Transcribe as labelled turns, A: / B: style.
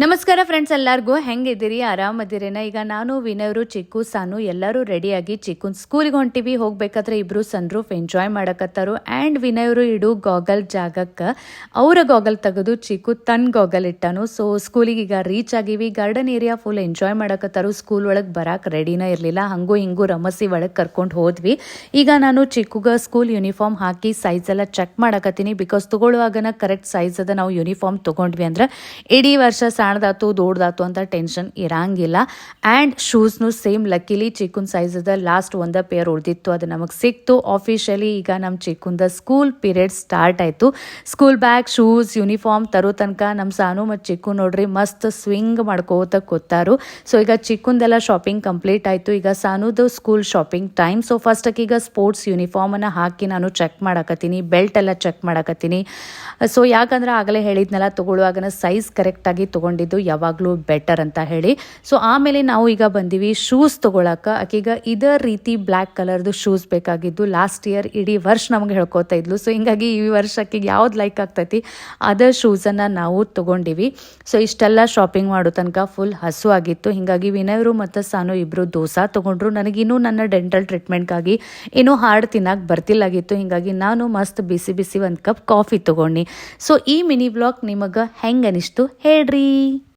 A: ನಮಸ್ಕಾರ ಫ್ರೆಂಡ್ಸ್, ಎಲ್ಲರಿಗೂ ಹೆಂಗಿದ್ದೀರಿ? ಆರಾಮದಿರೇನ? ಈಗ ನಾನು ವಿನಯವರು ಚಿಕ್ಕು ಸಾನು ಎಲ್ಲರೂ ರೆಡಿಯಾಗಿ ಚಿಕ್ಕುನ್ ಸ್ಕೂಲಿಗೆ ಹೊಂಟಿವಿ. ಹೋಗ್ಬೇಕಾದ್ರೆ ಇಬ್ರು ಸನ್ ರೂಫ್ ಎಂಜಾಯ್ ಮಾಡಕತ್ತಾರು. ಆ್ಯಂಡ್ ವಿನಯವರು ಇಡು ಗಾಗಲ್ ಜಾಗಕ್ಕೆ ಅವರ ಗಾಗಲ್ ತೆಗೆದು ಚಿಕ್ಕು ತನ್ನ ಗಾಗಲ್ ಇಟ್ಟಾನು. ಸೊ ಸ್ಕೂಲಿಗೆ ಈಗ ರೀಚ್ ಆಗಿವಿ. ಗಾರ್ಡನ್ ಏರಿಯಾ ಫುಲ್ ಎಂಜಾಯ್ ಮಾಡಕತ್ತಾರು. ಸ್ಕೂಲ್ ಒಳಗೆ ಬರಕ್ಕೆ ರೆಡಿನ ಇರಲಿಲ್ಲ. ಹಂಗೂ ಹಿಂಗೂ ರಮಸಿ ಒಳಗೆ ಕರ್ಕೊಂಡು ಹೋದ್ವಿ. ಈಗ ನಾನು ಚಿಕ್ಕುಗ ಸ್ಕೂಲ್ ಯೂನಿಫಾರ್ಮ್ ಹಾಕಿ ಸೈಜ್ ಎಲ್ಲ ಚೆಕ್ ಮಾಡಕತ್ತೀನಿ. ಬಿಕಾಸ್ ತೊಗೊಳ್ಳುವಾಗನ ಕರೆಕ್ಟ್ ಸೈಜ್ ಅದ. ನಾವು ಯೂನಿಫಾರ್ಮ್ ತೊಗೊಂಡ್ವಿ ಅಂದ್ರೆ ಇಡೀ ವರ್ಷ ಸಣ್ಣದಾತು ದೊಡ್ಡದಾತು ಅಂತ ಟೆನ್ಷನ್ ಇರಂಗಿಲ್ಲ. ಆ್ಯಂಡ್ ಶೂಸ್ನು ಸೇಮ್ ಲಕ್ಕಿಲಿ ಚಿಕ್ಕುನ್ ಸೈಜ್ ಅದ. ಲಾಸ್ಟ್ ಒಂದ ಪೇರ್ ಉಳಿದಿತ್ತು, ಅದು ನಮಗೆ ಸಿಕ್ತು. ಆಫಿಷಿಯಲಿ ಈಗ ನಮ್ಮ ಚಿಕ್ಕುಂದ ಸ್ಕೂಲ್ ಪೀರಿಯಡ್ ಸ್ಟಾರ್ಟ್ ಆಯಿತು. ಸ್ಕೂಲ್ ಬ್ಯಾಗ್, ಶೂಸ್, ಯೂನಿಫಾರ್ಮ್ ತರೋ ತನಕ ನಮ್ಮ ಸಾನು ಮತ್ತು ಚಿಕ್ಕು ನೋಡ್ರಿ ಮಸ್ತ್ ಸ್ವಿಂಗ್ ಮಾಡ್ಕೋತ ಕೂತಾರು. ಸೊ ಈಗ ಚಿಕ್ಕುಂದೆಲ್ಲ ಶಾಪಿಂಗ್ ಕಂಪ್ಲೀಟ್ ಆಯಿತು. ಈಗ ಸಾನುದು ಸ್ಕೂಲ್ ಶಾಪಿಂಗ್ ಟೈಮ್. ಸೊ ಫಸ್ಟಕ್ಕೆ ಈಗ ಸ್ಪೋರ್ಟ್ಸ್ ಯೂನಿಫಾರ್ಮನ್ನು ಹಾಕಿ ನಾನು ಚೆಕ್ ಮಾಡಕತ್ತೀನಿ. ಬೆಲ್ಟ್ ಎಲ್ಲ ಚೆಕ್ ಮಾಡಕತ್ತೀನಿ. ಸೊ ಯಾಕಂದ್ರೆ ಆಗಲೇ ಹೇಳಿದ್ನೆಲ್ಲ ತೊಗೊಳ್ಳುವಾಗನ ಸೈಜ್ ಕರೆಕ್ಟಾಗಿ ತೊಗೊಂಡಿದ್ದು ಯಾವಾಗಲೂ ಬೆಟರ್ ಅಂತ ಹೇಳಿ. ಸೊ ಆಮೇಲೆ ನಾವು ಈಗ ಬಂದೀವಿ ಶೂಸ್ ತೊಗೊಳಕ್ಕೆ. ಆಕೀಗ ಇದೇ ರೀತಿ ಬ್ಲ್ಯಾಕ್ ಕಲರ್ದು ಶೂಸ್ ಬೇಕಾಗಿದ್ದು. ಲಾಸ್ಟ್ ಇಯರ್ ಇಡೀ ವರ್ಷ ನಮಗೆ ಹೇಳ್ಕೊತಾ ಇದ್ಲು. ಸೊ ಹಿಂಗಾಗಿ ಈ ವರ್ಷ ಆಕಿಗೆ ಯಾವ್ದು ಲೈಕ್ ಆಗ್ತೈತಿ ಅದೇ ಶೂಸನ್ನು ನಾವು ತೊಗೊಂಡಿವಿ. ಸೊ ಇಷ್ಟೆಲ್ಲ ಶಾಪಿಂಗ್ ಮಾಡೋ ತನಕ ಫುಲ್ ಹಸು ಆಗಿತ್ತು. ಹಿಂಗಾಗಿ ವಿನಯವರು ಮತ್ತು ಸಾನು ಇಬ್ಬರು ದೋಸೆ ತೊಗೊಂಡ್ರು. ನನಗಿನ್ನೂ ನನ್ನ ಡೆಂಟಲ್ ಟ್ರೀಟ್ಮೆಂಟ್ಗಾಗಿ ಇನ್ನೂ ಹಾರ್ಡ್ ತಿನ್ನಕ್ಕೆ ಬರ್ತಿಲ್ಲಾಗಿತ್ತು. ಹಿಂಗಾಗಿ ನಾನು ಮಸ್ತ್ ಬಿಸಿ ಬಿಸಿ ಒಂದು ಕಪ್ ಕಾಫಿ ತೊಗೊಂಡು. ಸೊ ಈ ಮಿನಿ ವ್ಲಾಗ್ ನಿಮಗೆ ಹೆಂಗೆ ಅನಿಸ್ತು ಹೇಳ್ರಿ.